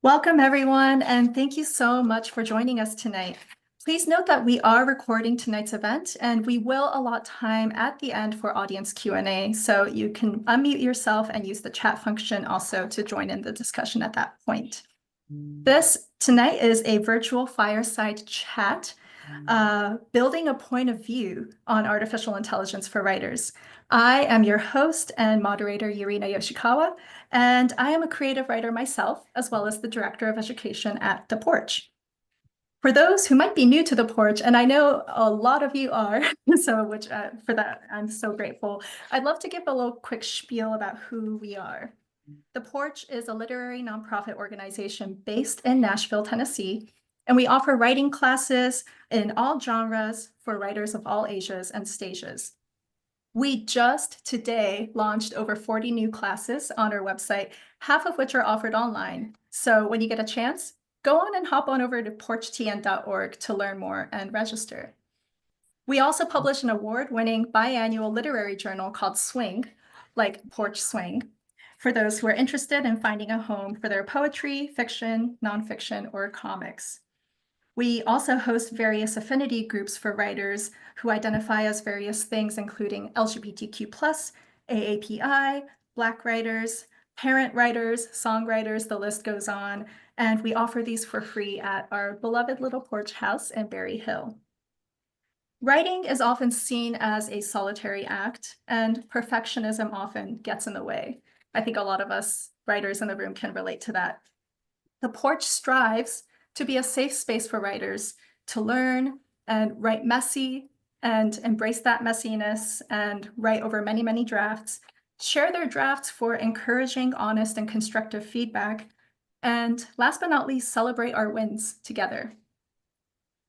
Welcome, everyone, and thank you so much for joining us tonight. Please note that we are recording tonight's event, and we will allot time at the end for audience Q&A, so you can unmute yourself and use the chat function also to join in the discussion at that point. This tonight is a virtual fireside chat, building a point of view on artificial intelligence for writers. I am your host and moderator, Yurina Yoshikawa, and I am a creative writer myself, as well as the director of education at the Porch. For those who might be new to the Porch, and I know a lot of you are, so for that, I'm so grateful. I'd love to give a little quick spiel about who we are. The Porch is a literary nonprofit organization based in Nashville, Tennessee, and we offer writing classes in all genres for writers of all ages and stages. We just today launched over 40 new classes on our website, half of which are offered online. So when you get a chance, go on and hop on over to porchtn.org to learn more and register. We also publish an award-winning biannual literary journal called Swing, like Porch Swing, for those who are interested in finding a home for their poetry, fiction, nonfiction, or comics. We also host various affinity groups for writers who identify as various things, including LGBTQ+, AAPI, Black writers, parent writers, songwriters, the list goes on. And we offer these for free at our beloved little Porch house in Berry Hill. Writing is often seen as a solitary act, and perfectionism often gets in the way. I think a lot of us writers in the room can relate to that. The Porch strives to be a safe space for writers to learn and write messy and embrace that messiness and write over many, many drafts, share their drafts for encouraging, honest, and constructive feedback, and last but not least, celebrate our wins together.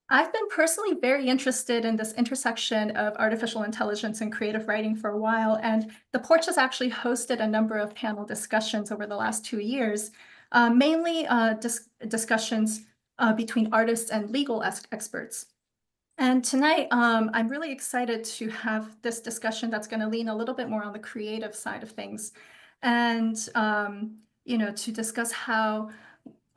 I've been personally very interested in this intersection of artificial intelligence and creative writing for a while, and the Porch has actually hosted a number of panel discussions over the last 2 years, mainly discussions between artists and legal experts. And tonight, I'm really excited to have this discussion that's going to lean a little bit more on the creative side of things, and to discuss how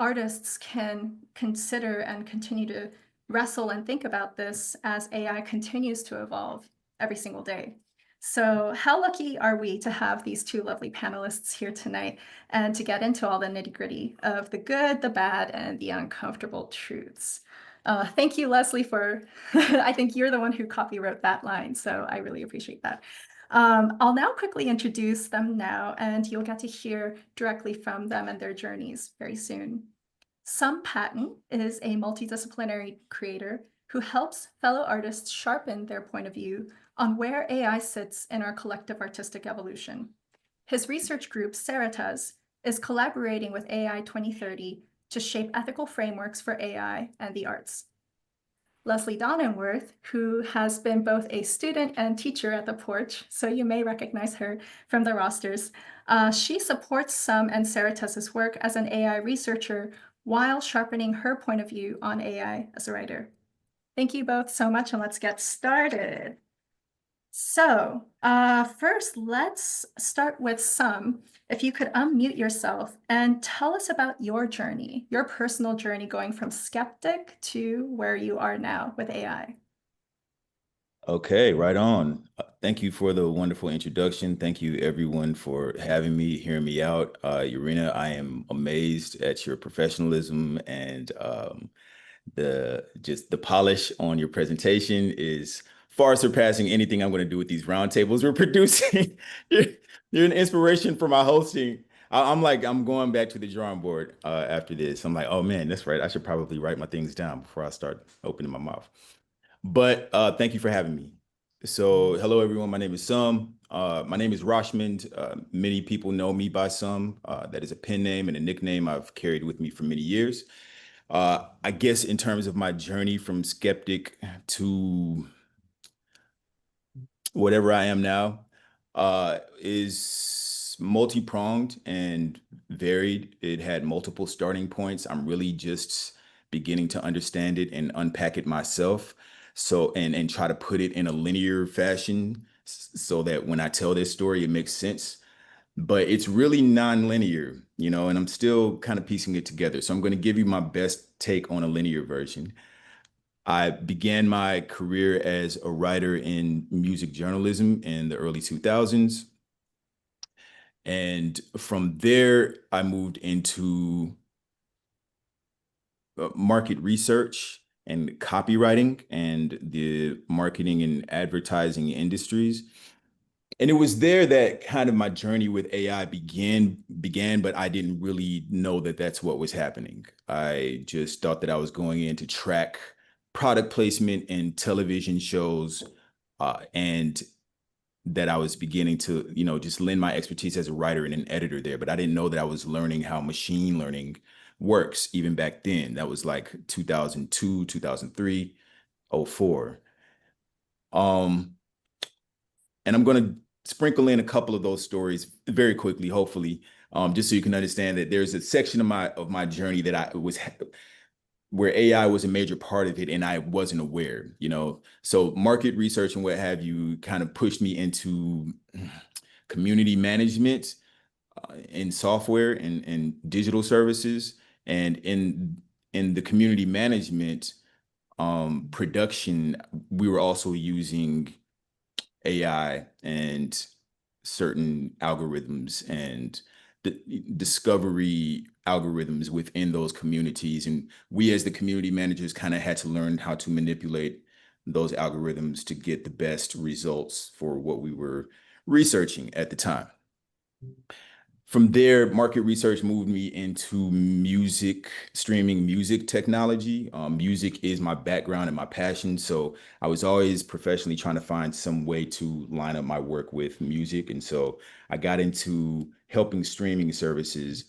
artists can consider and continue to wrestle and think about this as AI continues to evolve every single day. So how lucky are we to have these two lovely panelists here tonight and to get into all the nitty-gritty of the good, the bad, and the uncomfortable truths. Thank you, Leslie, for, I think you're the one who copywrote that line, so I really appreciate that. I'll now quickly introduce them now, and you'll get to hear directly from them and their journeys very soon. Patten is a multidisciplinary creator who helps fellow artists sharpen their point of view on where AI sits in our collective artistic evolution. His research group, Seritas, is collaborating with AI 2030 to shape ethical frameworks for AI and the arts. Leslie Donnenwirth, who has been both a student and teacher at the Porch, so you may recognize her from the rosters. She supports Sum and Seritas's work as an AI researcher while sharpening her point of view on AI as a writer. Thank you both so much, and let's get started. So first, let's start with Sum. If you could unmute yourself and tell us about your journey, your personal journey going from skeptic to where you are now with AI. Okay, right on. Thank you for the wonderful introduction. Thank you, everyone, for having me, hearing me out. Yurina, I am amazed at your professionalism and the polish on your presentation is far surpassing anything I'm going to do with these roundtables we're producing. You're an inspiration for my hosting. I'm going back to the drawing board after this. I'm like, oh man, that's right. I should probably write my things down before I start opening my mouth. But thank you for having me. So hello, everyone. My name is Sum. My name is Roshmond. Many people know me by Sum. That is a pen name and a nickname I've carried with me for many years. I guess in terms of my journey from skeptic to whatever I am now, is multi-pronged and varied. It had multiple starting points. I'm really just beginning to understand it and unpack it myself. So, and try to put it in a linear fashion so that when I tell this story, it makes sense. but it's really non-linear, and I'm still kind of piecing it together. So I'm going to give you my best take on a linear version. I began my career as a writer in music journalism in the early 2000s. And from there, I moved into market research and copywriting and the marketing and advertising industries. And it was there that kind of my journey with AI began, but I didn't really know that that's what was happening. I just thought that I was going in to track product placement in television shows, and that I was beginning to, just lend my expertise as a writer and an editor there. But I didn't know that I was learning how machine learning works even back then. That was like 2002, 2003, '04. Um, and I'm going to sprinkle in a couple of those stories very quickly, hopefully, just so you can understand that there's a section of my journey that I was where AI was a major part of it and I wasn't aware. So market research and what have you kind of pushed me into community management in software and digital services. And in the community management production, we were also using AI and certain algorithms and discovery algorithms within those communities. And we, as the community managers, kind of had to learn how to manipulate those algorithms to get the best results for what we were researching at the time. From there, market research moved me into streaming music technology. Music is my background and my passion. So I was always professionally trying to find some way to line up my work with music. And so I got into helping streaming services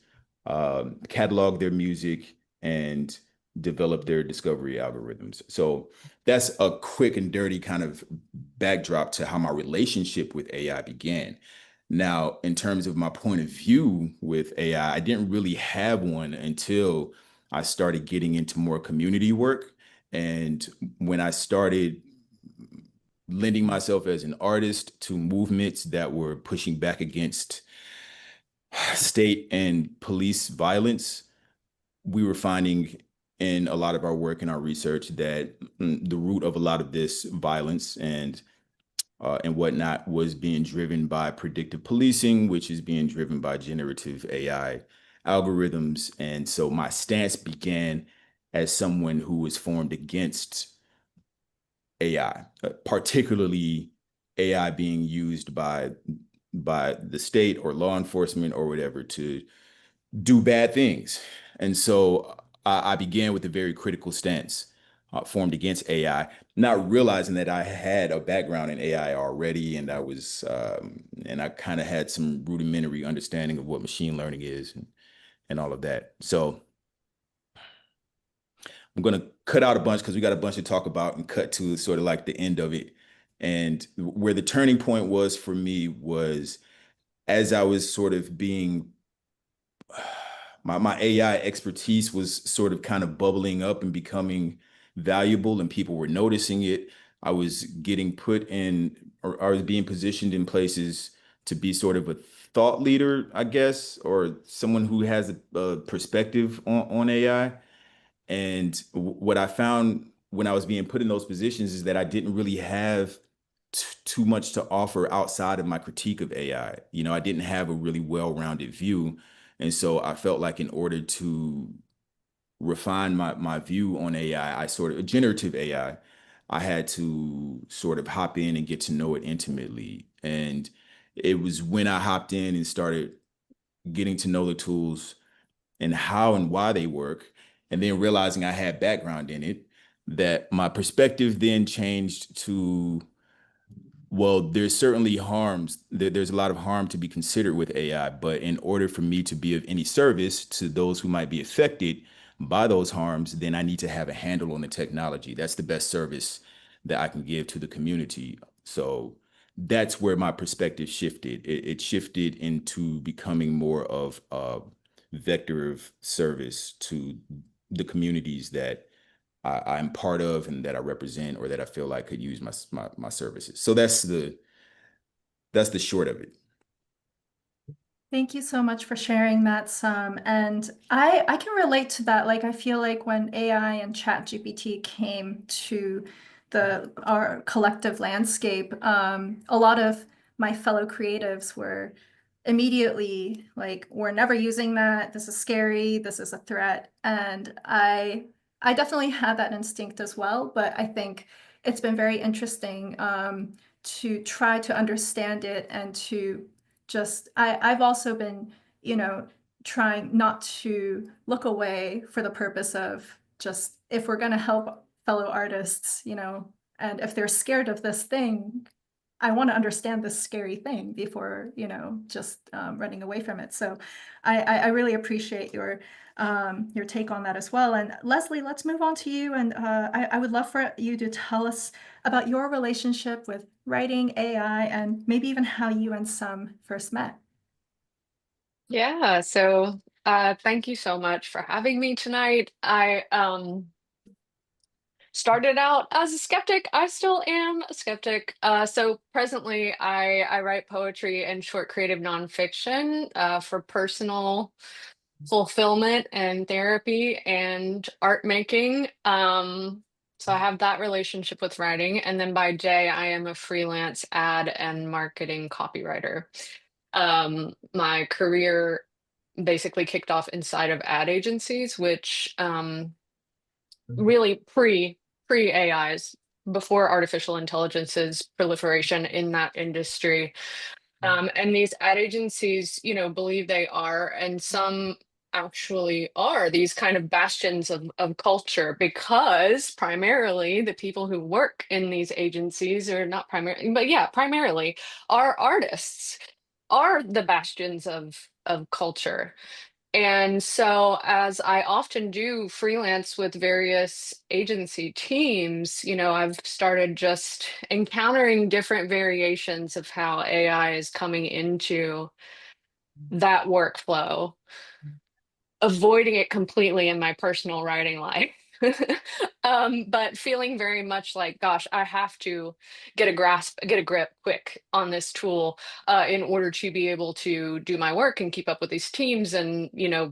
catalog their music and develop their discovery algorithms. So that's a quick and dirty kind of backdrop to how my relationship with AI began. Now, in terms of my point of view with AI, I didn't really have one until I started getting into more community work. And when I started lending myself as an artist to movements that were pushing back against state and police violence, we were finding in a lot of our work and our research that the root of a lot of this violence and whatnot was being driven by predictive policing, which is being driven by generative AI algorithms. And so my stance began as someone who was formed against AI, particularly AI being used by the state or law enforcement or whatever to do bad things. And so I began with a very critical stance formed against AI, not realizing that I had a background in AI already, and and I kind of had some rudimentary understanding of what machine learning is and all of that. So I'm going to cut out a bunch because we got a bunch to talk about and cut to sort of like the end of it. And where the turning point was for me was as I was sort of being my AI expertise was sort of kind of bubbling up and becoming valuable, and people were noticing it. I was getting put in, or I was being positioned in places to be sort of a thought leader, I guess, or someone who has a perspective on AI. And what I found when I was being put in those positions is that I didn't really have too much to offer outside of my critique of AI. I didn't have a really well-rounded view. And so I felt like in order to refine my view on AI, I sort of generative AI, I had to sort of hop in and get to know it intimately. And it was when I hopped in and started getting to know the tools and how and why they work, and then realizing I had background in it, that my perspective then changed to, well, there's certainly harms. There's a lot of harm to be considered with AI, but in order for me to be of any service to those who might be affected by those harms, then I need to have a handle on the technology. That's the best service that I can give to the community. So that's where my perspective shifted. It shifted into becoming more of a vector of service to the communities that I'm part of and that I represent or that I feel like could use my services. So that's the short of it. Thank you so much for sharing that, Sam. And I can relate to that. Like I feel like when AI and ChatGPT came to the our collective landscape, a lot of my fellow creatives were immediately like, we're never using that. This is scary. This is a threat. And I definitely had that instinct as well. But I think it's been very interesting to try to understand it and to just I've also been, you know, trying not to look away for the purpose of just if we're going to help fellow artists, and if they're scared of this thing, I want to understand this scary thing before, just running away from it. So I really appreciate your take on that as well. And Leslie, let's move on to you. And I would love for you to tell us about your relationship with writing AI and maybe even how you and Sam first met. Yeah, so thank you so much for having me tonight. I started out as a skeptic. I still am a skeptic. So presently I write poetry and short creative nonfiction for personal fulfillment and therapy and art making. So I have that relationship with writing. And then by day, I am a freelance ad and marketing copywriter. My career basically kicked off inside of ad agencies, which really pre AIs, before artificial intelligence's proliferation in that industry. And these ad agencies, believe they are, and some actually are these kind of bastions of culture, because primarily the people who work in these agencies, or not primarily, but yeah, primarily are artists, are the bastions of culture. And so, as I often do freelance with various agency teams, I've started just encountering different variations of how AI is coming into that workflow, avoiding it completely in my personal writing life. But feeling very much like, gosh, I have to get a grip quick on this tool in order to be able to do my work and keep up with these teams and,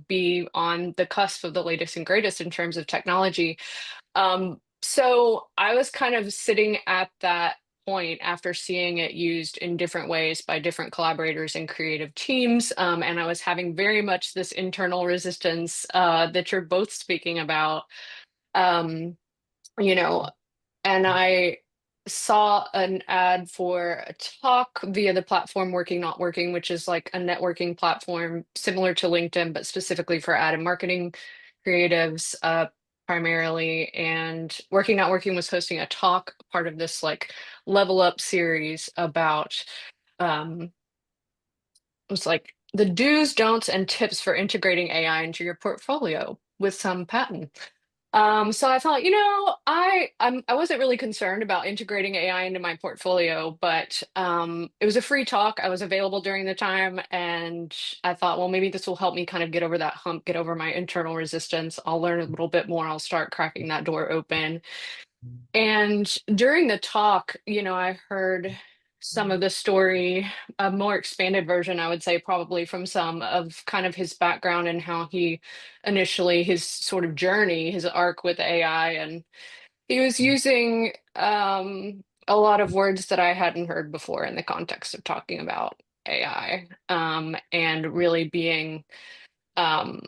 be on the cusp of the latest and greatest in terms of technology. So I was kind of sitting at that point after seeing it used in different ways by different collaborators and creative teams. And I was having very much this internal resistance that you're both speaking about. Um, you know, and I saw an ad for a talk via the platform Working Not Working, which is like a networking platform similar to LinkedIn, but specifically for ad and marketing creatives primarily. And Working Not Working was hosting a talk, part of this like level up series about it was like the do's, don'ts, and tips for integrating AI into your portfolio with some Patten. So I thought, I wasn't really concerned about integrating AI into my portfolio, but it was a free talk. I was available during the time, and I thought, well, maybe this will help me kind of get over that hump, get over my internal resistance. I'll learn a little bit more. I'll start cracking that door open. And during the talk, I heard some of the story, a more expanded version, I would say, probably from some of kind of his background and how he initially, his sort of journey, his arc with AI. And he was using a lot of words that I hadn't heard before in the context of talking about AI, and really being um,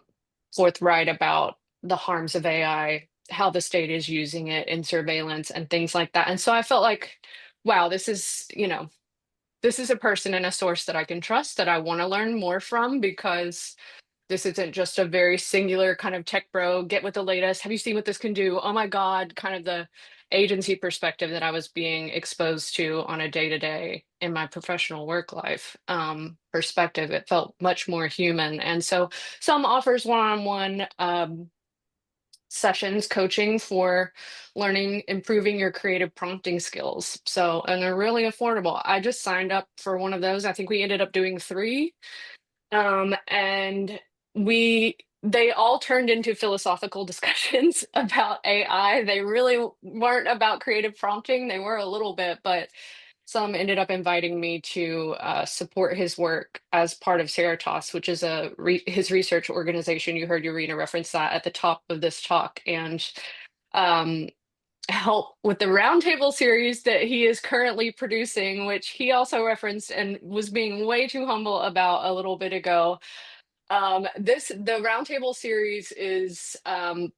forthright about the harms of AI, how the state is using it in surveillance and things like that. And so I felt like, wow, this is a person and a source that I can trust, that I want to learn more from, because this isn't just a very singular kind of tech bro, get with the latest. Have you seen what this can do? Oh my God, kind of the agency perspective that I was being exposed to on a day-to-day in my professional work life perspective. It felt much more human. And so some offers one-on-one sessions, coaching for learning, improving your creative prompting skills. So, and they're really affordable. I just signed up for one of those. I think we ended up doing three. And they all turned into philosophical discussions about AI. They really weren't about creative prompting. They were a little bit, but some ended up inviting me to support his work as part of Cerritos, which is his research organization. You heard Yurina reference that at the top of this talk, and um, help with the roundtable series that he is currently producing, which he also referenced and was being way too humble about a little bit ago. The roundtable series is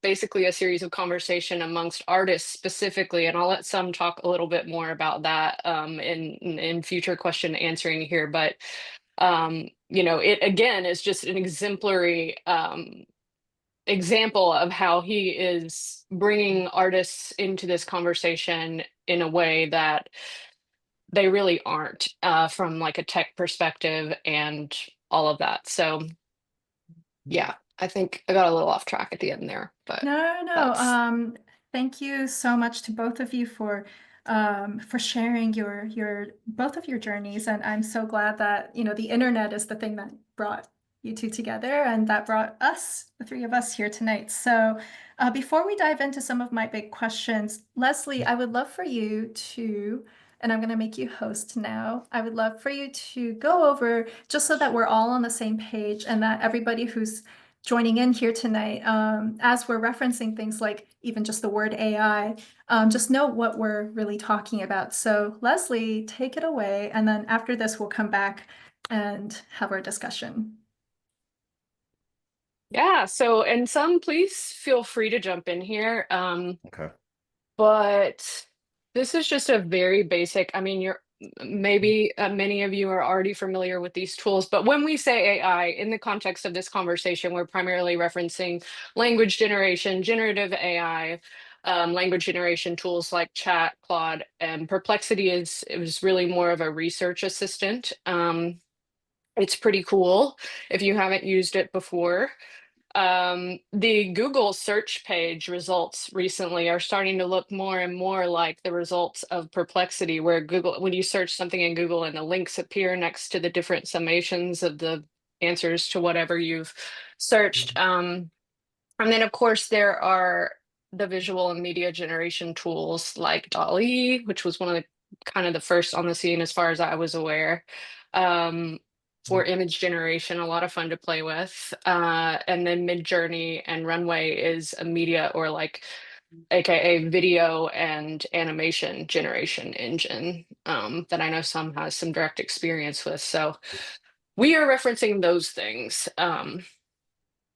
basically a series of conversation amongst artists specifically, and I'll let some talk a little bit more about that in future question answering here. But it again is just an exemplary example of how he is bringing artists into this conversation in a way that they really aren't from like a tech perspective and all of that. So yeah, I think I got a little off track at the end there, but No, that's thank you so much to both of you for sharing your both of your journeys. And I'm so glad that, the internet is the thing that brought you two together and that brought us, the three of us here tonight. So before we dive into some of my big questions, Leslie, I would love for you to, and I'm going to make you host now. I would love for you to go over, just so that we're all on the same page and that everybody who's joining in here tonight, as we're referencing things like even just the word AI, just know what we're really talking about. So Leslie, take it away. And then after this, we'll come back and have our discussion. yeah. So, and some, please feel free to jump in here. Okay. But this is just a very basic, I mean, maybe many of you are already familiar with these tools, but when we say AI in the context of this conversation, we're primarily referencing language generation, generative AI, language generation tools like Chat, Claude, and Perplexity it was really more of a research assistant. It's pretty cool if you haven't used it before. The Google search page results recently are starting to look more and more like the results of Perplexity, where when you search something in Google and the links appear next to the different summations of the answers to whatever you've searched. And then, of course, there are the visual and media generation tools like DALL-E, which was one of the kind of the first on the scene as far as I was aware. For image generation, a lot of fun to play with. And then Midjourney and Runway is a media or like AKA video and animation generation engine that I know some has some direct experience with. So we are referencing those things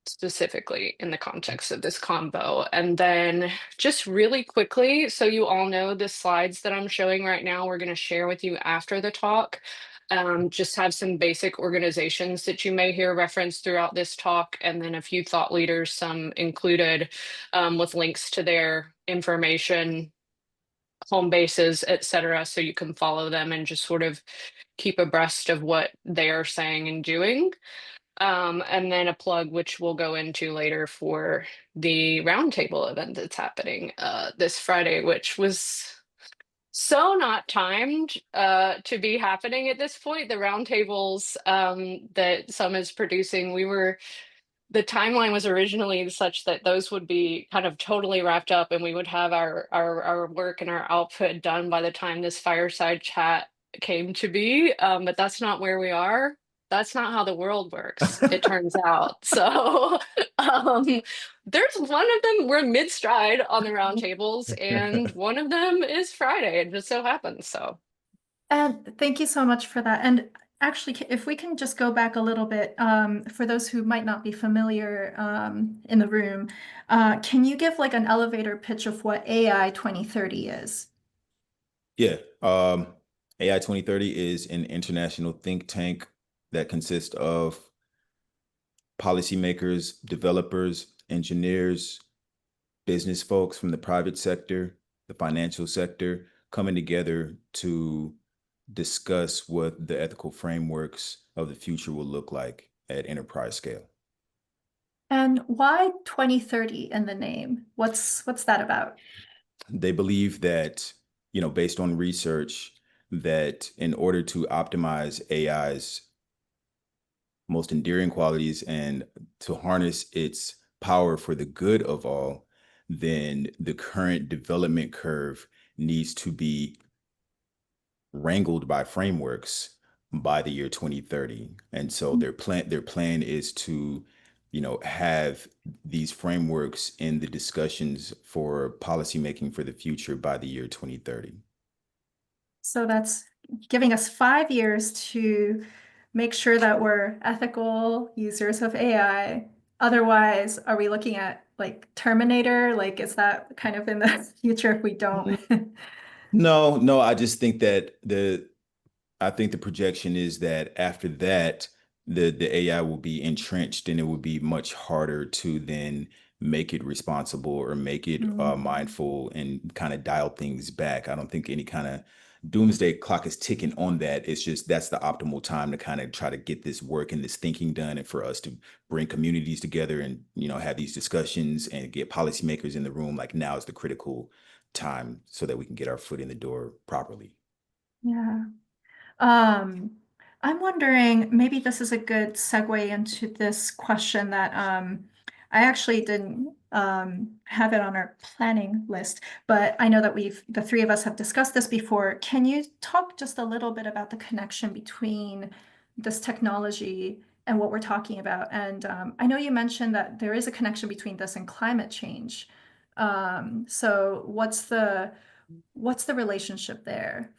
specifically in the context of this combo. And then just really quickly, so you all know the slides that I'm showing right now, we're going to share with you after the talk. Just have some basic organizations that you may hear referenced throughout this talk, and then a few thought leaders, some included with links to their information, home bases, etc. So you can follow them and just sort of keep abreast of what they are saying and doing. And then a plug, which we'll go into later, for the roundtable event that's happening this Friday, which was so not timed to be happening at this point. The roundtables that Sum is producing, the timeline was originally such that those would be kind of totally wrapped up and we would have our work and our output done by the time this fireside chat came to be. But that's not where we are. That's not how the world works, it turns out. So there's one of them, we're mid-stride on the roundtables, and one of them is Friday. It just so happens. So And thank you so much for that. And actually, if we can just go back a little bit, for those who might not be familiar in the room, can you give like an elevator pitch of what AI 2030 is? Yeah. AI 2030 is an international think tank that consists of policymakers, developers, engineers, business folks from the private sector, the financial sector, coming together to discuss what the ethical frameworks of the future will look like at enterprise scale. And why 2030 in the name? What's that about? They believe that, based on research, that in order to optimize AI's most endearing qualities and to harness its power for the good of all, then the current development curve needs to be wrangled by frameworks by the year 2030. And so their plan is to, have these frameworks in the discussions for policymaking for the future by the year 2030. So that's giving us 5 years to make sure that we're ethical users of AI. Otherwise, are we looking at like Terminator? Like, is that kind of in the future if we don't? No, no, I just think that I think the projection is that after that, the AI will be entrenched and it will be much harder to then make it responsible or make it mindful and kind of dial things back. I don't think any kind of doomsday clock is ticking on that. It's just that's the optimal time to kind of try to get this work and this thinking done, and for us to bring communities together and have these discussions and get policymakers in the room. Like now is the critical time so that we can get our foot in the door properly. Yeah. Um, I'm wondering, maybe this is a good segue into this question that I actually didn't have it on our planning list, but I know that the three of us have discussed this before. Can you talk just a little bit about the connection between this technology and what we're talking about? And I know you mentioned that there is a connection between this and climate change. So what's the relationship there?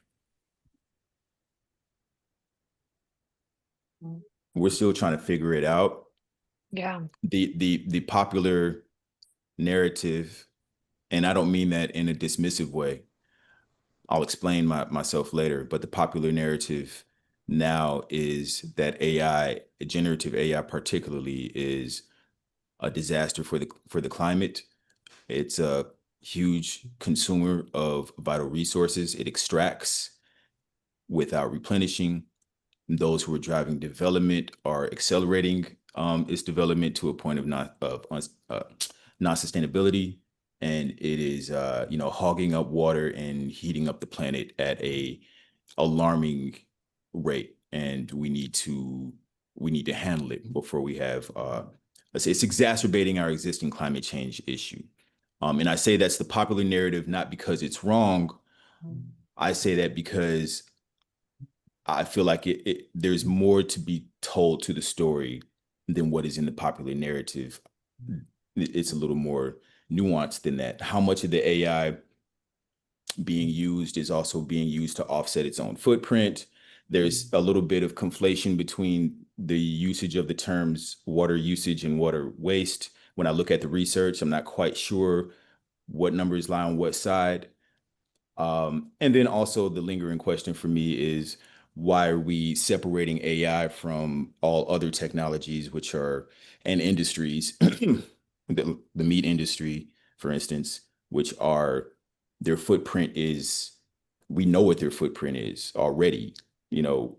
We're still trying to figure it out. Yeah. The popular narrative, and I don't mean that in a dismissive way. I'll explain myself later, but the popular narrative now is that AI, generative AI particularly, is a disaster for the climate. It's a huge consumer of vital resources. It extracts without replenishing. Those who are driving development are accelerating its development to a point of non-sustainability, and it is hogging up water and heating up the planet at a alarming rate, and we need to handle it before we have let's say it's exacerbating our existing climate change issue. And I say that's the popular narrative not because it's wrong. I say that because I feel like there's more to be told to the story than what is in the popular narrative. It's a little more nuanced than that. How much of the AI being used is also being used to offset its own footprint? There's a little bit of conflation between the usage of the terms water usage and water waste. When I look at the research, I'm not quite sure what numbers lie on what side. And then also the lingering question for me is, why are we separating AI from all other technologies, which are and industries, the meat industry, for instance, which are their footprint is, we know what their footprint is already, you know,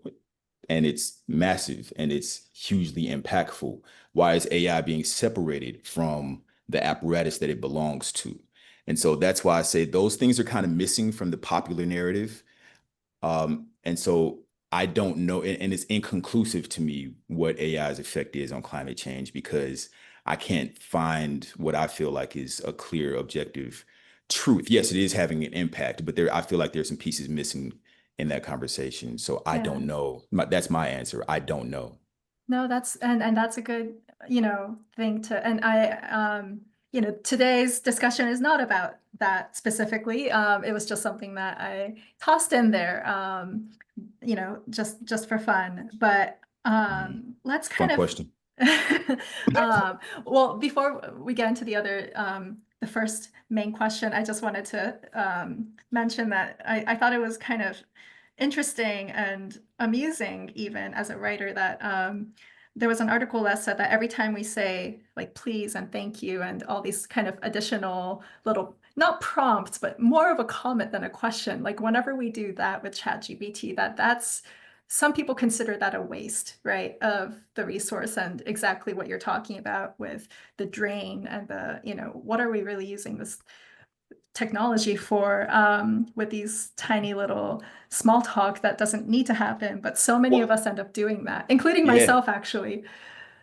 and it's massive and it's hugely impactful. Why is AI being separated from the apparatus that it belongs to? And so that's why I say those things are kind of missing from the popular narrative. And so I don't know, and it's inconclusive to me what AI's effect is on climate change, because I can't find what I feel like is a clear, objective truth. Yes, it is having an impact, but I feel like there's some pieces missing in that conversation. So I Yeah. don't know. That's my answer. I don't know. No, and that's a good, thing to, and today's discussion is not about that specifically. It was just something that I tossed in there, just for fun. But let's Fun kind of question. well, before we get into the other the first main question, I just wanted to mention that I thought it was kind of interesting and amusing, even as a writer, that there was an article that said that every time we say like please and thank you and all these kind of additional little, not prompts, but more of a comment than a question, like whenever we do that with ChatGPT, that's some people consider that a waste, right, of the resource, and exactly what you're talking about with the drain and the, what are we really using this technology for, with these tiny little small talk that doesn't need to happen, but so many of Well, us end up doing that, including yeah. myself, actually.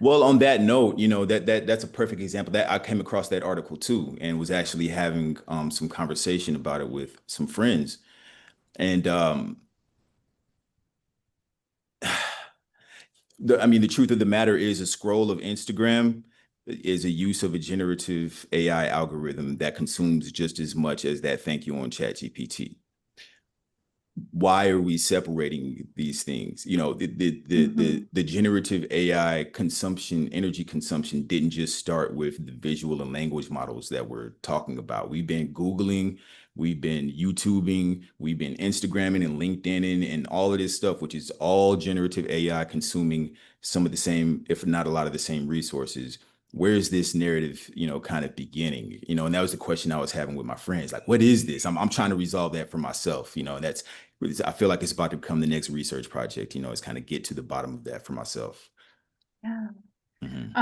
Well, on that note, that's a perfect example. That I came across that article too, and was actually having some conversation about it with some friends. And The truth of the matter is a scroll of Instagram is a use of a generative AI algorithm that consumes just as much as that thank you on ChatGPT. Why are we separating these things? The generative AI consumption, energy consumption didn't just start with the visual and language models that we're talking about. We've been Googling, we've been YouTubing, we've been Instagramming and LinkedIning and all of this stuff, which is all generative AI consuming some of the same, if not a lot of the same resources. Where's this narrative, kind of beginning? And that was the question I was having with my friends. Like, what is this? I'm trying to resolve that for myself. I feel like it's about to become the next research project, is kind of get to the bottom of that for myself. Yeah. Mhm.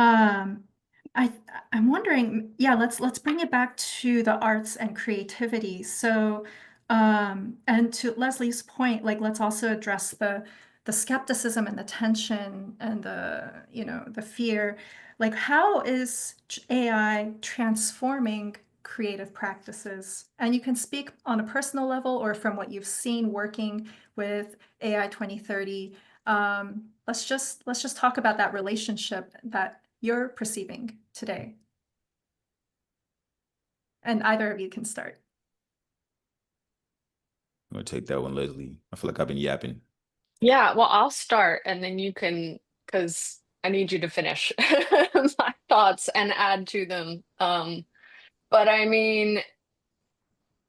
I I'm wondering, yeah, let's bring it back to the arts and creativity. So, and to Leslie's point, like let's also address the skepticism and the tension and the fear. Like, how is AI transforming creative practices? And you can speak on a personal level or from what you've seen working with AI 2030. Let's just talk about that relationship that you're perceiving today. And either of you can start. I'm gonna take that one, Leslie. I feel like I've been yapping. Yeah, well, I'll start and then you can, because I need you to finish my thoughts and add to them. But I mean,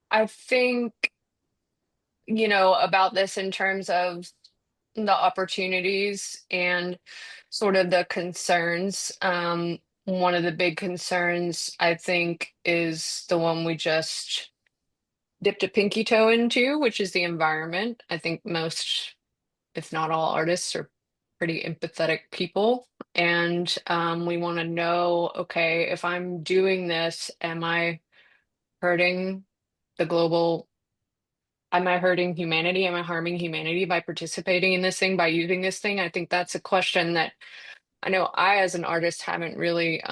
I think, about this in terms of the opportunities and sort of the concerns. One of the big concerns, I think, is the one we just dipped a pinky toe into, which is the environment. I think most, if not all, artists are pretty empathetic people. And we want to know, okay, if I'm doing this, hurting the global, am I hurting humanity? Am I harming humanity by participating in this thing, by using this thing? I think that's a question that I know I, as an artist, haven't really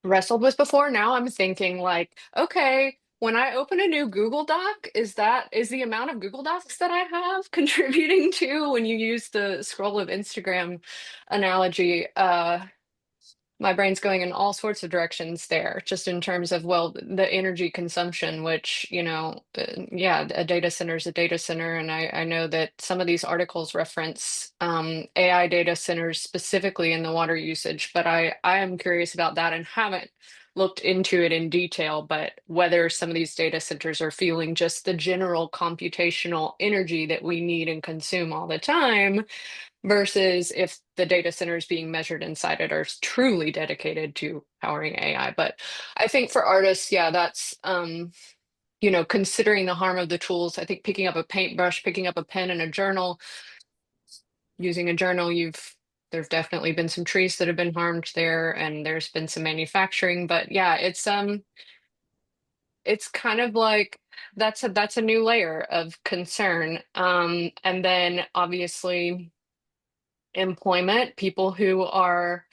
wrestled with before. Now I'm thinking like, okay, when I open a new Google Doc, is the amount of Google Docs that I have contributing to, when you use the scroll of Instagram analogy, my brain's going in all sorts of directions there, just in terms of, well, the energy consumption, which, yeah, a data center is a data center. And I know that some of these articles reference AI data centers specifically in the water usage, but I am curious about that and haven't looked into it in detail, but whether some of these data centers are feeling just the general computational energy that we need and consume all the time, versus if the data centers being measured inside it are truly dedicated to powering AI. But I think for artists, yeah, that's considering the harm of the tools. I think picking up a paintbrush, picking up a pen and a journal, using a journal, there's definitely been some trees that have been harmed there, and there's been some manufacturing. But yeah, it's kind of like that's a new layer of concern. And then obviously employment, people who are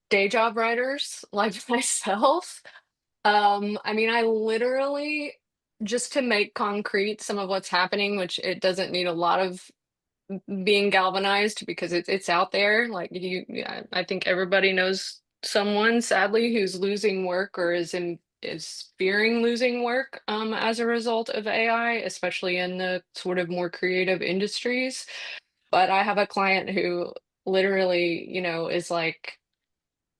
day job writers like myself. I mean, I literally, just to make concrete some of what's happening, which it doesn't need a lot of being galvanized because it's out there. Like yeah, I think everybody knows someone, sadly, who's losing work or is fearing losing work as a result of AI, especially in the sort of more creative industries. But I have a client who literally, is like,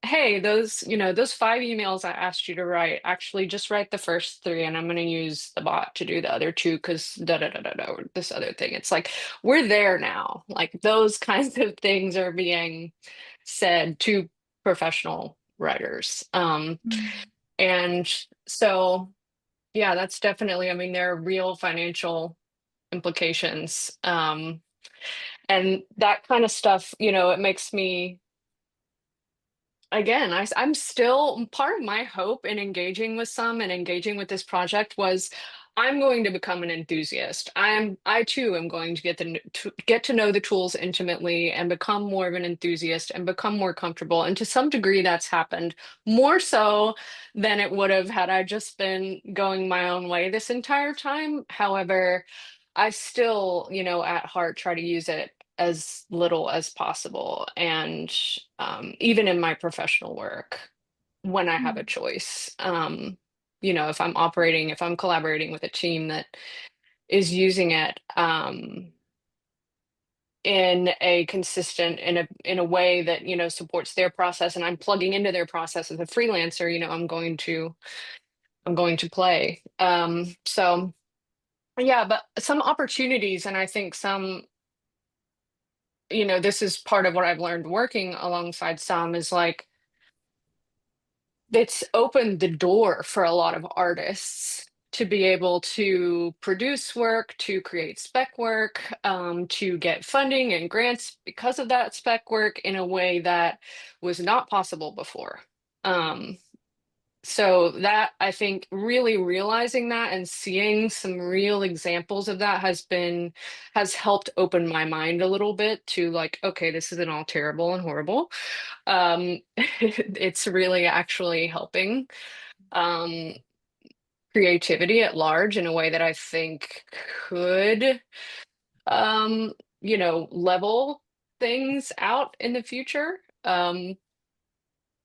hey, those 5 emails I asked you to write, actually just write the first three, and I'm going to use the bot to do the other two because da da da da da, or this other thing. It's like, we're there now. Like those kinds of things are being said to professional writers. And so, yeah, that's definitely, I mean, there are real financial implications. And that kind of stuff, it makes me, again, I'm still, part of my hope in engaging with some and engaging with this project was, I'm going to become an enthusiast. I too am going to get to know the tools intimately and become more of an enthusiast and become more comfortable. And to some degree, that's happened more so than it would have had I just been going my own way this entire time. However, I still, at heart try to use it as little as possible. And even in my professional work, when I have a choice, if I'm collaborating with a team that is using it in a consistent, in a way that, supports their process, and I'm plugging into their process as a freelancer, I'm going to play. So yeah, but some opportunities, and I think some, this is part of what I've learned working alongside some, is like it's opened the door for a lot of artists to be able to produce work, to create spec work, to get funding and grants because of that spec work in a way that was not possible before. So that, I think, really realizing that and seeing some real examples of that has helped open my mind a little bit to like, okay, this isn't all terrible and horrible. It's really actually helping um, creativity at large in a way that I think could, um, level things out in the future.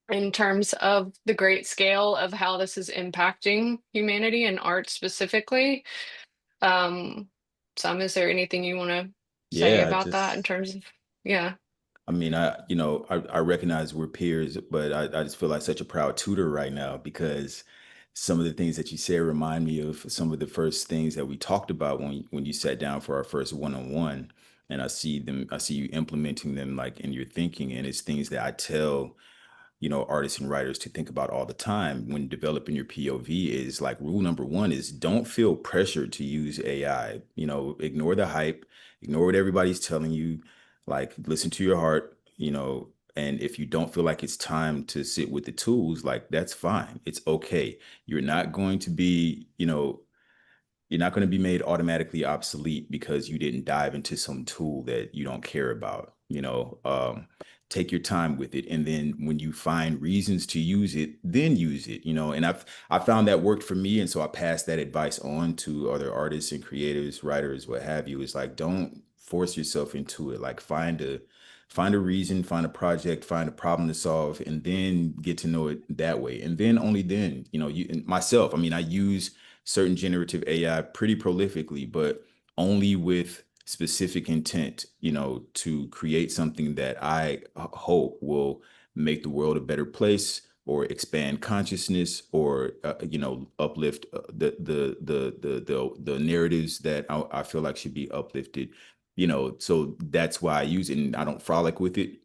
In terms of the great scale of how this is impacting humanity and art specifically. Um, is there anything you want to say Yeah, about that in just terms of, yeah. I mean, I recognize we're peers, but I just feel like such a proud tutor right now because some of the things that you say remind me of some of the first things that we talked about when you sat down for our first one-on-one. And I see you implementing them like in your thinking, and it's things that I tell artists and writers to think about all the time when developing your POV. Is like rule number one is don't feel pressured to use AI. Ignore the hype, ignore what everybody's telling you, like listen to your heart, and if you don't feel like it's time to sit with the tools, like that's fine. It's okay. You're not going to be, you're not going to be made automatically obsolete because you didn't dive into some tool that you don't care about. Take your time with it, and then when you find reasons to use it, then use it. And I found that worked for me, and so I passed that advice on to other artists and creators, writers, what have you. It's like don't force yourself into it. Like find a reason, find a project, find a problem to solve, and then get to know it that way. And then only then, myself. I mean, I use certain generative AI pretty prolifically, but only with specific intent, to create something that I hope will make the world a better place or expand consciousness or uplift the narratives that I feel like should be uplifted. So that's why I use it, and I don't frolic with it,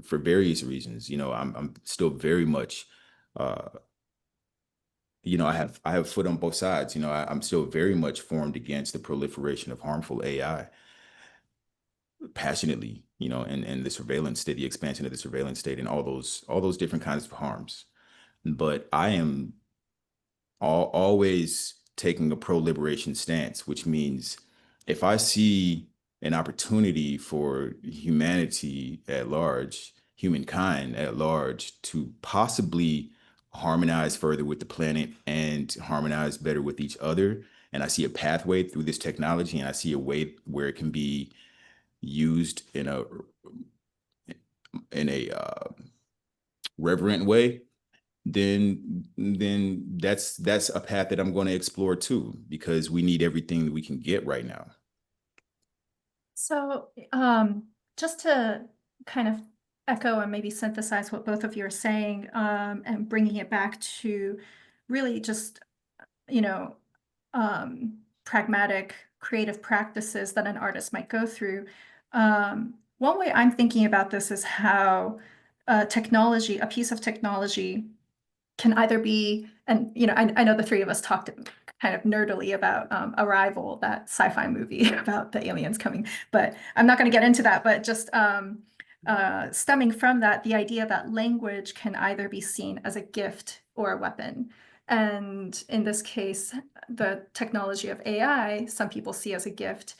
for various reasons. I'm still very much I have foot on both sides. I'm still very much formed against the proliferation of harmful AI passionately, and the surveillance state, the expansion of the surveillance state, and all those different kinds of harms. But I am always taking a pro-liberation stance, which means if I see an opportunity for humanity at large, humankind at large, to possibly harmonize further with the planet and harmonize better with each other, and I see a pathway through this technology, and I see a way where it can be used in a reverent way, then that's a path that I'm going to explore too, because we need everything that we can get right now. So just to kind of echo and maybe synthesize what both of you are saying, and bringing it back to really just, pragmatic creative practices that an artist might go through. One way I'm thinking about this is how a piece of technology can either be, and I know the three of us talked kind of nerdily about Arrival, that sci-fi movie about the aliens coming, but I'm not going to get into that. But just stemming from that, the idea that language can either be seen as a gift or a weapon. And in this case, the technology of AI, some people see as a gift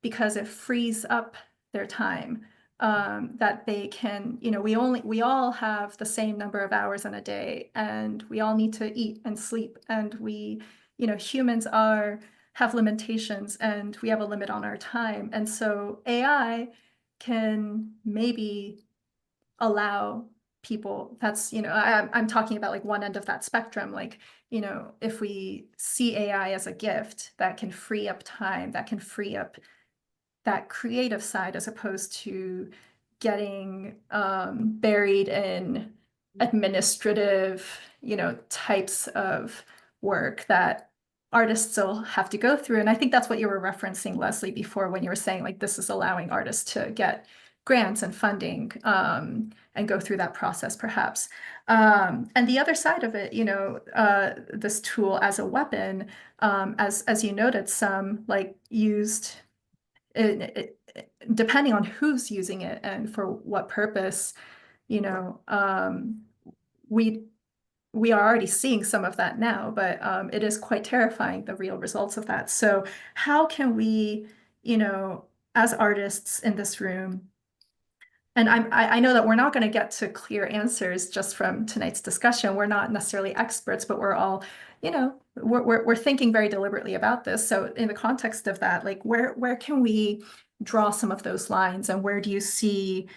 because it frees up their time, that they can, we all have the same number of hours in a day, and we all need to eat and sleep. And humans are have limitations and we have a limit on our time. And so AI can maybe allow people, that's, I'm talking about like one end of that spectrum, like, if we see AI as a gift that can free up time, that can free up that creative side, as opposed to getting buried in administrative, types of work that artists still have to go through. And I think that's what you were referencing, Leslie, before, when you were saying like this is allowing artists to get grants and funding and go through that process, perhaps. And the other side of it, this tool as a weapon, as you noted, some like used depending on who's using it and for what purpose, we we are already seeing some of that now, but it is quite terrifying, the real results of that. So how can we, as artists in this room, and I know that we're not going to get to clear answers just from tonight's discussion. We're not necessarily experts, but we're all, we're thinking very deliberately about this. So in the context of that, like where can we draw some of those lines, and where do you see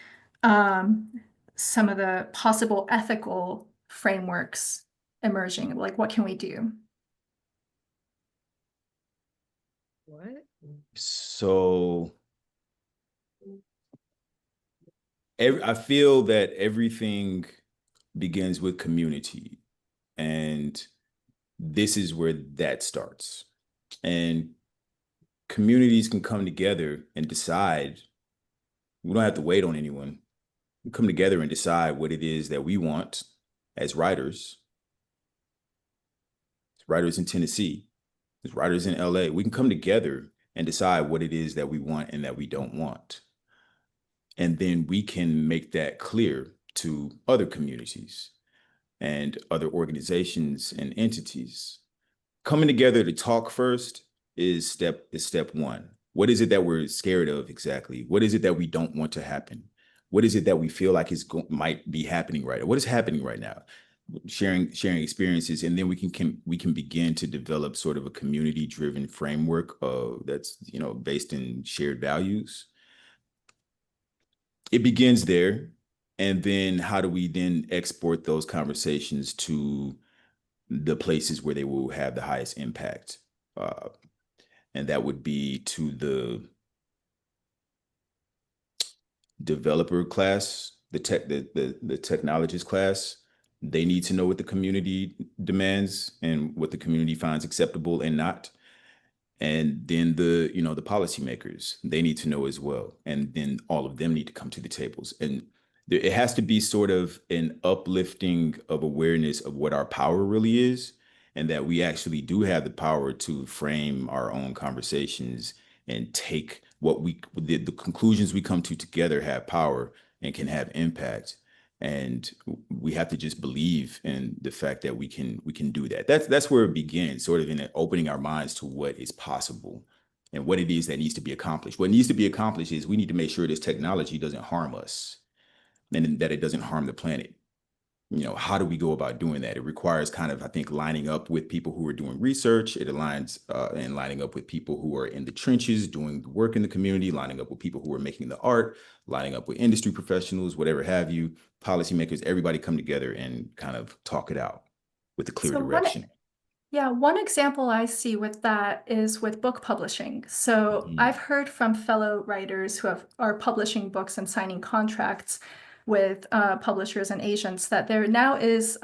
some of the possible ethical frameworks emerging? Like, what can we do? What? So I feel that everything begins with community, and this is where that starts. And communities can come together and decide. We don't have to wait on anyone. We come together and decide what it is that we want as writers. As writers in Tennessee, as writers in LA, we can come together and decide what it is that we want and that we don't want. And then we can make that clear to other communities and other organizations and entities. Coming together to talk first is step one. What is it that we're scared of exactly? What is it that we don't want to happen? What is it that we feel like might be happening right now? What is happening right now? Sharing experiences, and then we can begin to develop sort of a community-driven framework that's based in shared values. It begins there. And then how do we then export those conversations to the places where they will have the highest impact? And that would be to the developer class, the technologist class. They need to know what the community demands and what the community finds acceptable and not. And then the policymakers, they need to know as well. And then all of them need to come to the tables. And it has to be sort of an uplifting of awareness of what our power really is, and that we actually do have the power to frame our own conversations and take the conclusions we come to together have power and can have impact. And we have to just believe in the fact that we can do that. That's where it begins, sort of in opening our minds to what is possible and what it is that needs to be accomplished. What needs to be accomplished is we need to make sure this technology doesn't harm us and that it doesn't harm the planet. How do we go about doing that? It requires kind of, I think, lining up with people who are doing research. It aligns and lining up with people who are in the trenches doing the work in the community, lining up with people who are making the art, lining up with industry professionals, whatever have you, policymakers, everybody come together and kind of talk it out with a clear direction. One example I see with that is with book publishing. So I've heard from fellow writers who are publishing books and signing contracts with publishers and agents that there now is,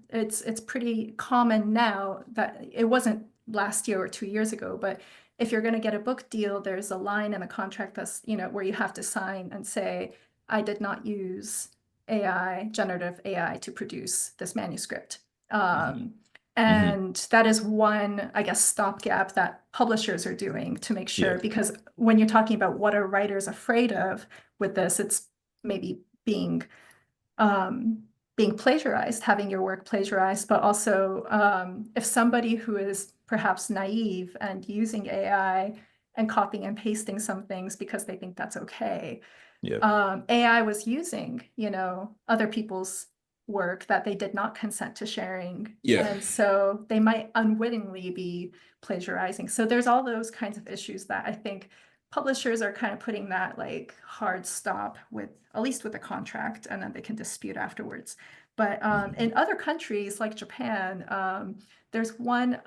it's pretty common now, that it wasn't last year or 2 years ago, but if you're going to get a book deal, there's a line in the contract that's, where you have to sign and say, I did not use generative AI to produce this manuscript. And that is one, I guess, stopgap that publishers are doing to make sure, because when you're talking about what are writers afraid of with this, it's maybe being plagiarized, having your work plagiarized, but also if somebody who is perhaps naive and using AI and copying and pasting some things because they think that's okay. AI was using, other people's work that they did not consent to sharing. Yeah. And so they might unwittingly be plagiarizing. So there's all those kinds of issues that I think publishers are kind of putting that like hard stop with, at least with a contract, and then they can dispute afterwards. But in other countries like Japan, there's one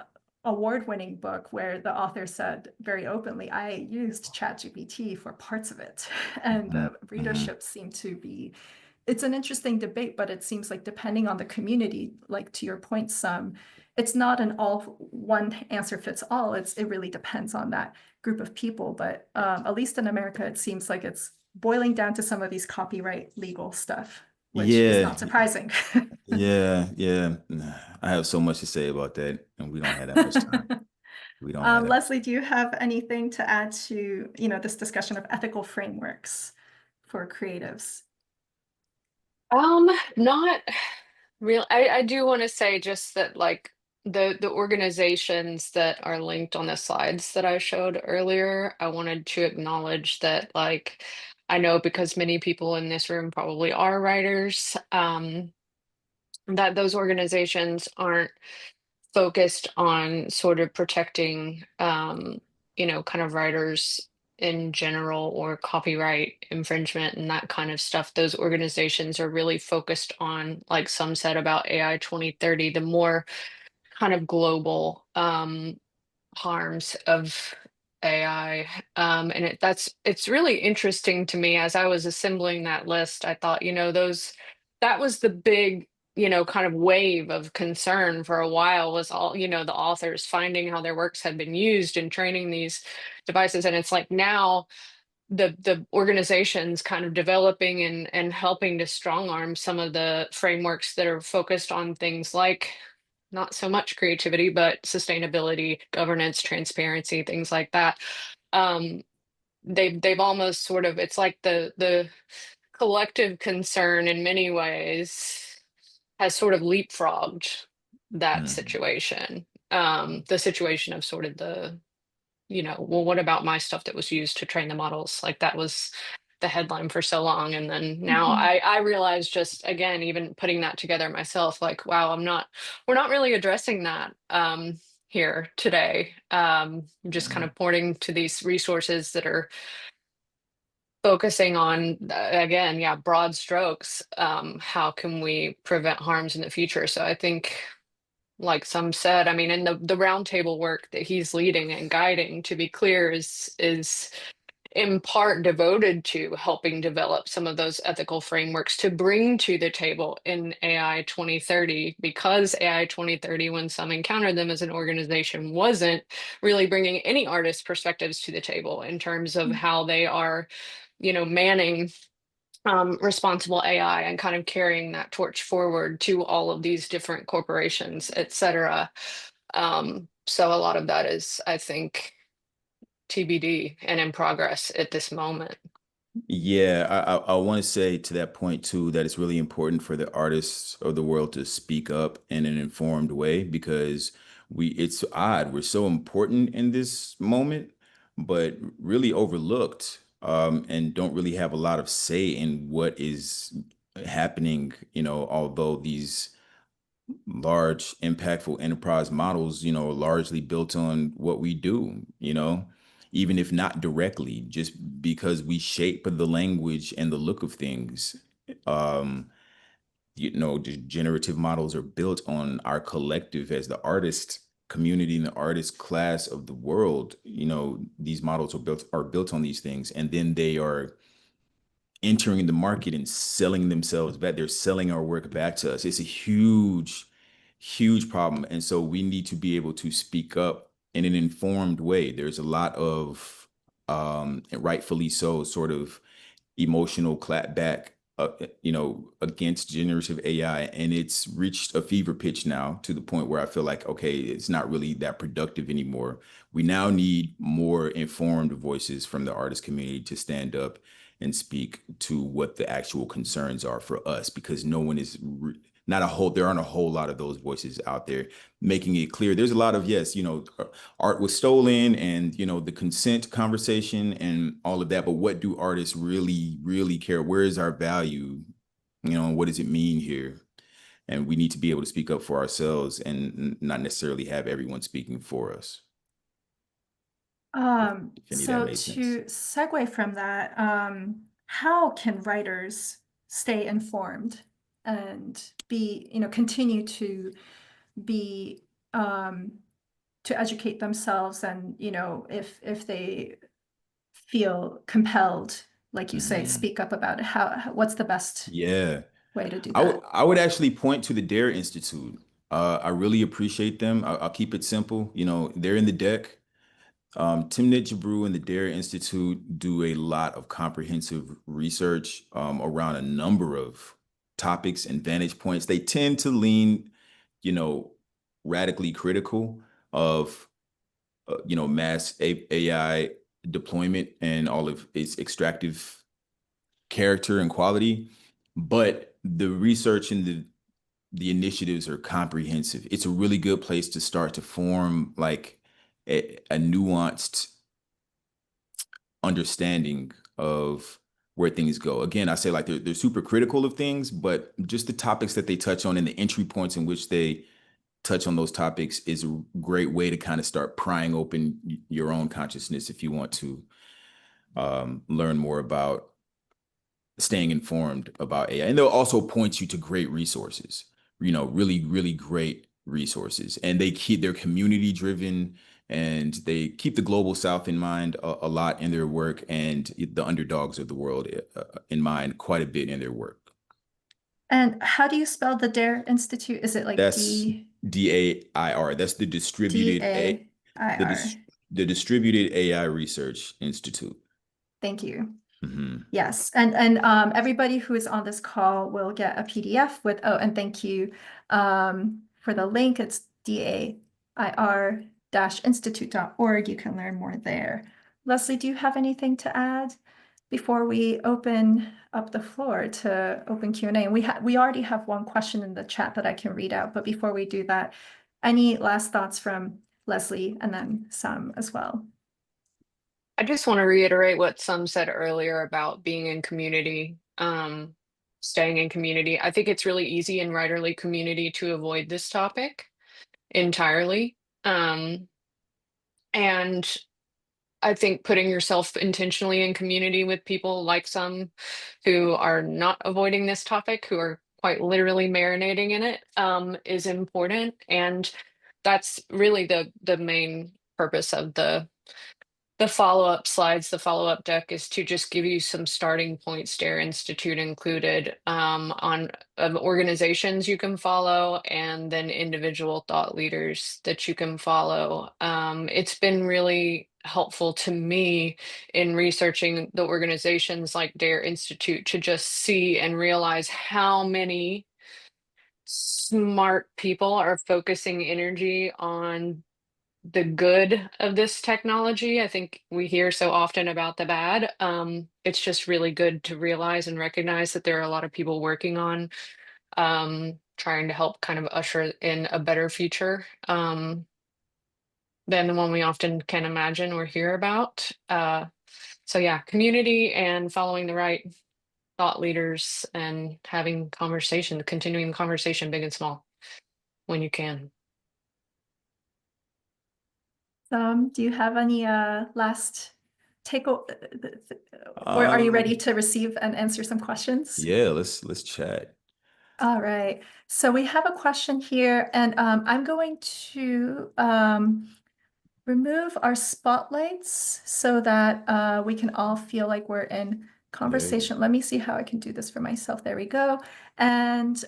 award-winning book where the author said very openly, I used ChatGPT for parts of it. And the readership seemed to be, it's an interesting debate, but it seems like depending on the community, like to your point, it's not an all one answer fits all. It really depends on that group of people. But at least in America, it seems like it's boiling down to some of these copyright legal stuff, which is Yeah. not surprising. Yeah. I have so much to say about that, and we don't have that much time. We don't have that. Leslie, do you have anything to add to, this discussion of ethical frameworks for creatives? Not real. I do want to say just that like the organizations that are linked on the slides that I showed earlier, I wanted to acknowledge that like I know because many people in this room probably are writers, that those organizations aren't focused on sort of protecting kind of writers in general or copyright infringement and that kind of stuff. Those organizations are really focused on, like some said about AI 2030, the more kind of global harms of AI. And it's really interesting to me as I was assembling that list. I thought, that was the big, kind of wave of concern for a while was all, the authors finding how their works had been used in training these devices. And it's like now the organizations kind of developing and helping to strong arm some of the frameworks that are focused on things like not so much creativity, but sustainability, governance, transparency, things like that. Um, they've almost sort of, it's like the collective concern in many ways has sort of leapfrogged that situation. The situation of sort of well, what about my stuff that was used to train the models? Like that was the headline for so long. And then now I realize just again, even putting that together myself, like, wow, we're not really addressing that here today. Just kind of pointing to these resources that are focusing on again, yeah, broad strokes. How can we prevent harms in the future? So I think like some said, I mean, and the roundtable work that he's leading and guiding, to be clear, is in part devoted to helping develop some of those ethical frameworks to bring to the table in AI 2030, because AI 2030, when some encountered them as an organization, wasn't really bringing any artist perspectives to the table in terms of how they are, manning responsible AI and kind of carrying that torch forward to all of these different corporations, et cetera. So a lot of that is, I think, TBD and in progress at this moment. Yeah, I want to say to that point too that it's really important for the artists of the world to speak up in an informed way, because it's odd. We're so important in this moment, but really overlooked, and don't really have a lot of say in what is happening, although these large, impactful enterprise models, are largely built on what we do, even if not directly, just because we shape the language and the look of things. Um, the generative models are built on our collective as the artist community and the artist class of the world. These models are built on these things, and then they are entering the market and selling themselves back. They're selling our work back to us. It's a huge, huge problem. And so we need to be able to speak up in an informed way. There's a lot of, and rightfully so, sort of emotional clapback, against generative AI. And it's reached a fever pitch now to the point where I feel like, okay, it's not really that productive anymore. We now need more informed voices from the artist community to stand up and speak to what the actual concerns are for us, because no one is there aren't a whole lot of those voices out there making it clear. There's a lot of, yes, art was stolen and, the consent conversation and all of that. But what do artists really, really care? Where is our value? What does it mean here? and we need to be able to speak up for ourselves and not necessarily have everyone speaking for us. If any of that So made sense. to segue from that, how can writers stay informed and be, continue to be to educate themselves, and if they feel compelled, like you say, speak up about it, what's the best Yeah. way to do I would that? I would actually point to the Dare Institute. I really appreciate them. I'll keep it simple. They're in the deck. Timnit Jabru and the Dare Institute do a lot of comprehensive research around a number of topics and vantage points. They tend to lean, radically critical of, mass AI deployment and all of its extractive character and quality. But the research and the initiatives are comprehensive. It's a really good place to start to form like a nuanced understanding of where things go. Again, I say like they're super critical of things, but just the topics that they touch on and the entry points in which they touch on those topics is a great way to kind of start prying open your own consciousness if you want to learn more about staying informed about AI. And they'll also point you to great resources, really, really great resources. And they keep their community driven, and they keep the global South in mind a lot in their work, and the underdogs of the world in mind quite a bit in their work. And how do you spell the Dare Institute? Is it like That's DAIR. That's the distributed DAIR? the Distributed AI Research Institute. Thank you. Mhm. Yes, and everybody who is on this call will get a PDF with, oh, and thank you for the link. It's DAIR-institute.org. You can learn more there. Leslie, do you have anything to add before we open up the floor to open Q&A? And we already have one question in the chat that I can read out, but before we do that, any last thoughts from Leslie and then Sam as well? I just want to reiterate what some said earlier about being in community, staying in community. I think it's really easy in writerly community to avoid this topic entirely. And I think putting yourself intentionally in community with people like some who are not avoiding this topic, who are quite literally marinating in it, is important. And that's really the main purpose of the follow-up slides, the follow-up deck, is to just give you some starting points, Dare Institute included, on organizations you can follow, and then individual thought leaders that you can follow. It's been really helpful to me in researching the organizations like Dare Institute to just see and realize how many smart people are focusing energy on the good of this technology. I think we hear so often about the bad. It's just really good to realize and recognize that there are a lot of people working on trying to help kind of usher in a better future than the one we often can imagine or hear about. So yeah, community and following the right thought leaders and having conversation, continuing conversation, big and small, when you can. Do you have any last take, or are you ready to receive and answer some questions? Yeah, let's chat. All right. So we have a question here, and I'm going to remove our spotlights so that we can all feel like we're in conversation. Let me see how I can do this for myself. There we go. And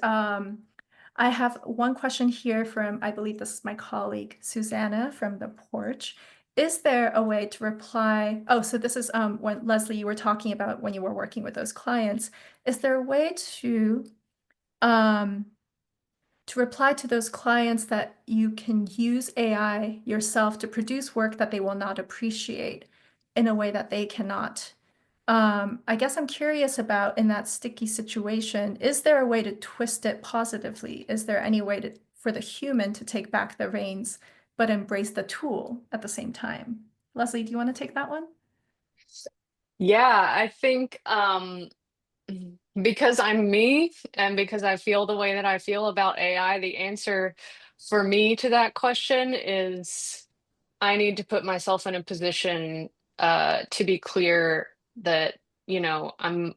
I have one question here from, I believe this is my colleague, Susanna from the Porch. Is there a way to reply? Oh, so this is when Leslie, you were talking about when you were working with those clients. Is there a way to reply to those clients that you can use AI yourself to produce work that they will not appreciate in a way that they cannot? I guess I'm curious about, in that sticky situation, is there a way to twist it positively? Is there any way for the human to take back the reins but embrace the tool at the same time? Leslie, do you want to take that one? Yeah, I think Because I'm me and because I feel the way that I feel about AI, the answer for me to that question is I need to put myself in a position to be clear that, I'm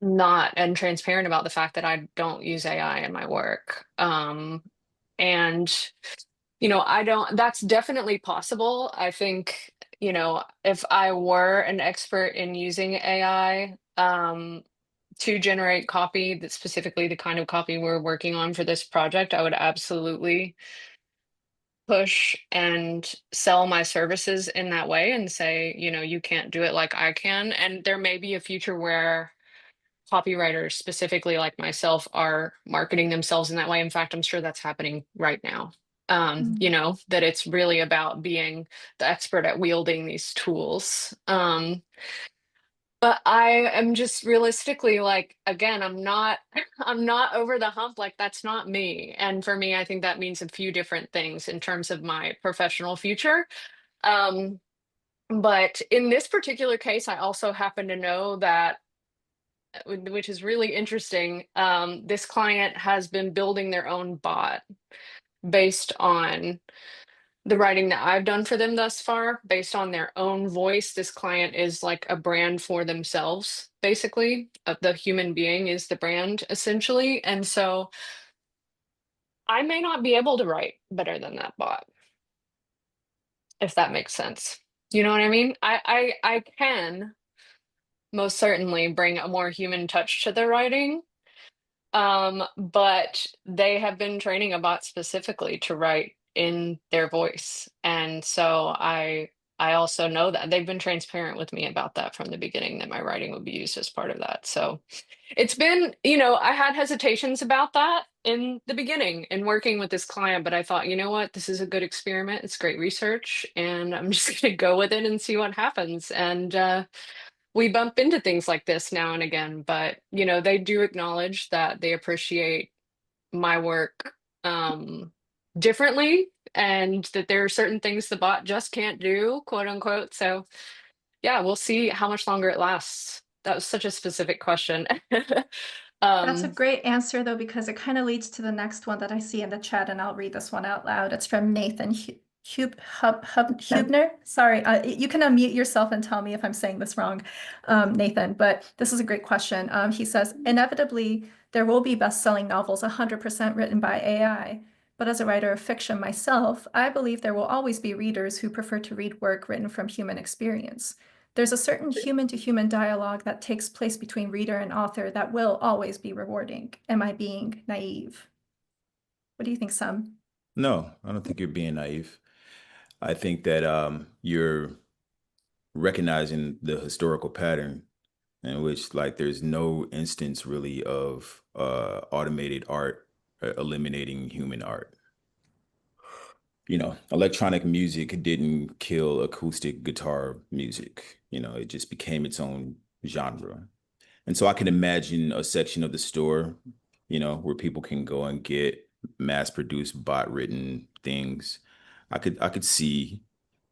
not and transparent about the fact that I don't use AI in my work. And I don't, that's definitely possible. I think, if I were an expert in using AI, to generate copy, that's specifically the kind of copy we're working on for this project, I would absolutely push and sell my services in that way and say, you can't do it like I can. And there may be a future where copywriters, specifically like myself, are marketing themselves in that way. In fact, I'm sure that's happening right now. That it's really about being the expert at wielding these tools. But I am just realistically like, again, I'm not I'm not over the hump. Like that's not me. And for me, I think that means a few different things in terms of my professional future. Um, but in this particular case, I also happen to know that, which is really interesting, this client has been building their own bot based on the writing that I've done for them thus far, based on their own voice. This client is like a brand for themselves, basically. The human being is the brand, essentially. And so I may not be able to write better than that bot, if that makes sense. You know what I mean? I can most certainly bring a more human touch to the writing. But they have been training a bot specifically to write in their voice. And so I also know that they've been transparent with me about that from the beginning, that my writing would be used as part of that. So it's been, I had hesitations about that in the beginning in working with this client, but I thought, you know what, this is a good experiment. It's great research, and I'm just gonna go with it and see what happens. And we bump into things like this now and again, but they do acknowledge that they appreciate my work differently, and that there are certain things the bot just can't do, quote unquote. So yeah, we'll see how much longer it lasts. That was such a specific question. That's a um great answer, though, because it kind of leads to the next one that I see in the chat, and I'll read this one out loud. It's from Nathan Hubner. Sorry, you can unmute yourself and tell me if I'm saying this wrong, Nathan, but this is a great question. He says, inevitably, there will be best-selling novels 100% written by AI. But as a writer of fiction myself, I believe there will always be readers who prefer to read work written from human experience. There's a certain human-to-human dialogue that takes place between reader and author that will always be rewarding. Am I being naive? What do you think, Sam? No, I don't think you're being naive. I think that you're recognizing the historical pattern in which like there's no instance really of automated art eliminating human art. Electronic music didn't kill acoustic guitar music. It just became its own genre. And so I can imagine a section of the store, where people can go and get mass-produced bot-written things. I could see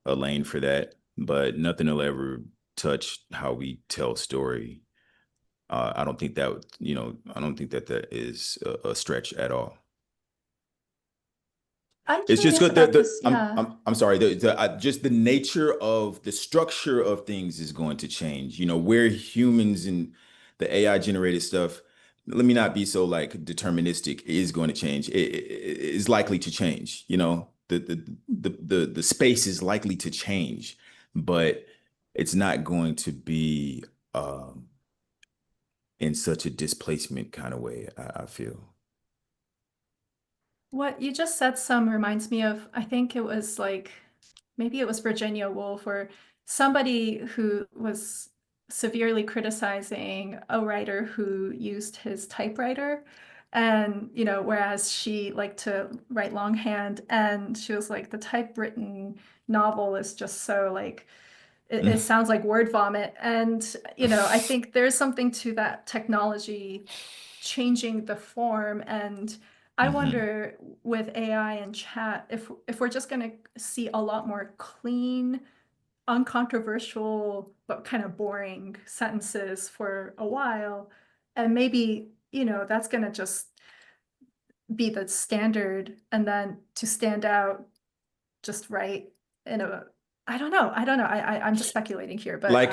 a lane for that, but nothing will ever touch how we tell story. I don't think that, I don't think that that is a stretch at all. I'm It's just curious good. about this. Yeah. I'm sorry. Just the nature of the structure of things is going to change. Where humans and the AI generated stuff. Let me not be so like deterministic. Is going to change. It is likely to change. The space is likely to change, but it's not going to be in such a displacement kind of way. I feel. What you just said, some reminds me of, I think it was like, maybe it was Virginia Woolf, or somebody who was severely criticizing a writer who used his typewriter. And, whereas she liked to write longhand, and she was like, the typewritten novel is just so like, it sounds like word vomit. And, I think there's something to that technology changing the form. And I Mhm. wonder with AI and chat, if we're just going to see a lot more clean, uncontroversial, but kind of boring sentences for a while, And maybe, you know, that's going to just be the standard, and then to stand out just right in a, I don't know. I'm just speculating here, but Like,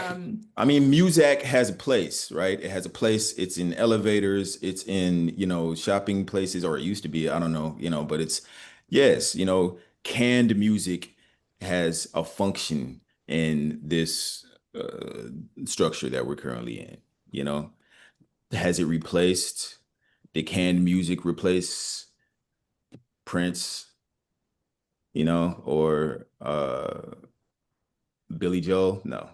I mean, music has a place, right? It has a place. It's in elevators, it's in, you know, shopping places, or it used to be, I don't know, you know, but it's, yes, you know, canned music has a function in this structure that we're currently in, you know? Has it replaced, did canned music replace Prince, you know, or Billy Joel? No,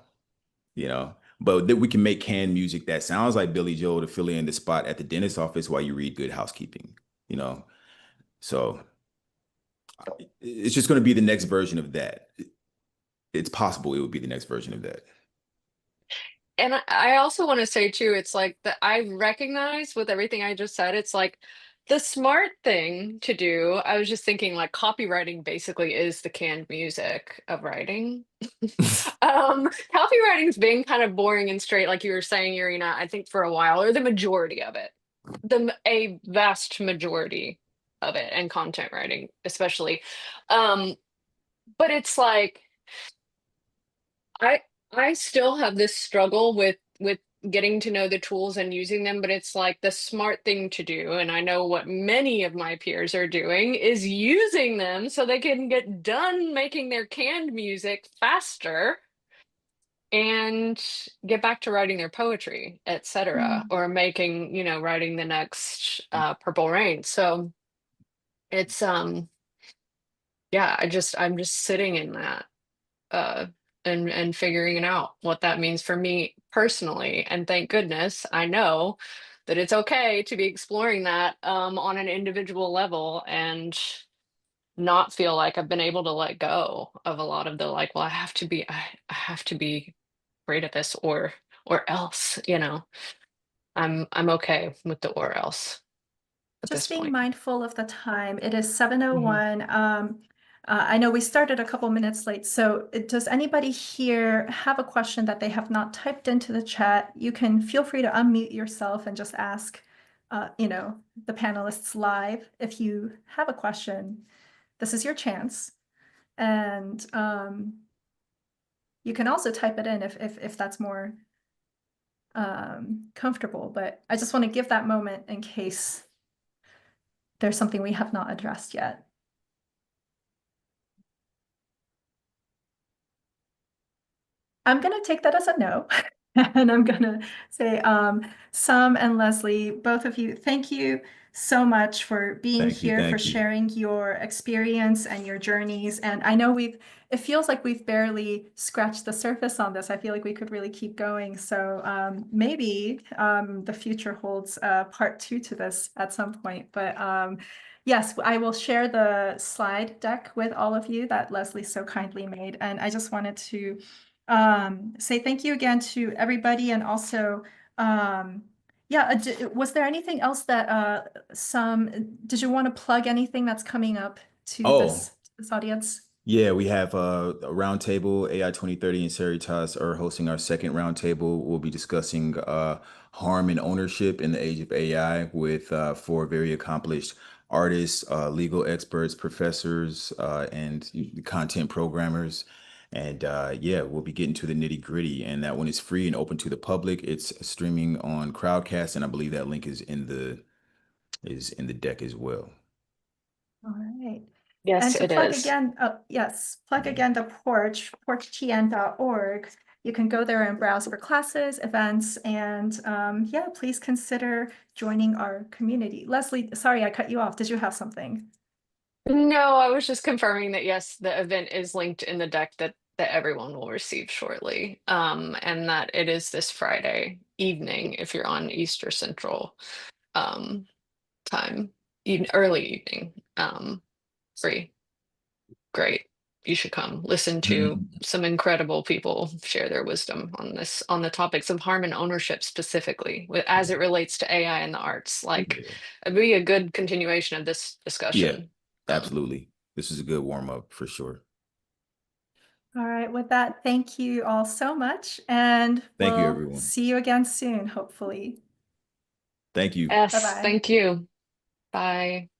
you know, but that we can make canned music that sounds like Billy Joel to fill in the spot at the dentist office while you read Good Housekeeping, you know. So it's just going to be the next version of that. It's possible it would be the next version of that. And I also want to say too, it's like that I recognize with everything I just said, it's like the smart thing to do. I was just thinking like copywriting basically is the canned music of writing. Copywriting's been kind of boring and straight, like you were saying, Yurina, I think for a while, or the majority of it. A vast majority of it, and content writing especially. Um, but it's like I I still have this struggle with getting to know the tools and using them, but it's like the smart thing to do, and I know what many of my peers are doing is using them so they can get done making their canned music faster and get back to writing their poetry, etc., mm, or making, writing the next Purple Rain. So it's yeah, I'm just sitting in that uh and figuring it out what that means for me personally. And thank goodness I know that it's okay to be exploring that on an individual level and not feel like I've been able to let go of a lot of the like, well, I have to be great at this or else, I'm okay with the or else at this just being point. mindful of the time. It is Mhm. 7:01. I know we started a couple minutes late, so does anybody here have a question that they have not typed into the chat? You can feel free to unmute yourself and just ask, the panelists live. If you have a question, this is your chance. And you can also type it in if that's more comfortable. But I just want to give that moment in case there's something we have not addressed yet. I'm going to take that as a no. And I'm going to say, Sam and Leslie, both of you, thank you so much for being Thank you. here, for Thank you. sharing your experience and your journeys. And I know it feels like we've barely scratched the surface on this. I feel like we could really keep going. So maybe the future holds part 2 to this at some point. But yes, I will share the slide deck with all of you that Leslie so kindly made. And I just wanted to say thank you again to everybody, and also yeah, was there anything else that did you want to plug anything that's coming up to Oh, this audience? yeah, we have a roundtable. AI 2030 and Seritas are hosting our second roundtable. We'll be discussing harm and ownership in the age of AI with 4 very accomplished artists, legal experts, professors, and content programmers. And yeah, we'll be getting to the nitty gritty. And that one is free and open to the public. It's streaming on Crowdcast, and I believe that link is in the deck as well. All right. Yes, And to it plug is. again, plug again the Porch, porchtn.org. You can go there and browse for classes, events, and yeah, please consider joining our community. Leslie, sorry, I cut you off. Did you have something? No, I was just confirming that yes, the event is linked in the deck that everyone will receive shortly. And that it is this Friday evening if you're on Easter Central um time, even early evening. Free. Great. You should come listen to some incredible people share their wisdom on the topics of harm and ownership specifically as it relates to AI and the arts. Like Yeah. it'd be a good continuation of this Yeah, discussion. absolutely. This is a good warm up for sure. All right, with that, thank you all so much, and Thank you, we'll everyone. see you again soon, hopefully. Thank you. Yes, Bye-bye. thank you. Bye.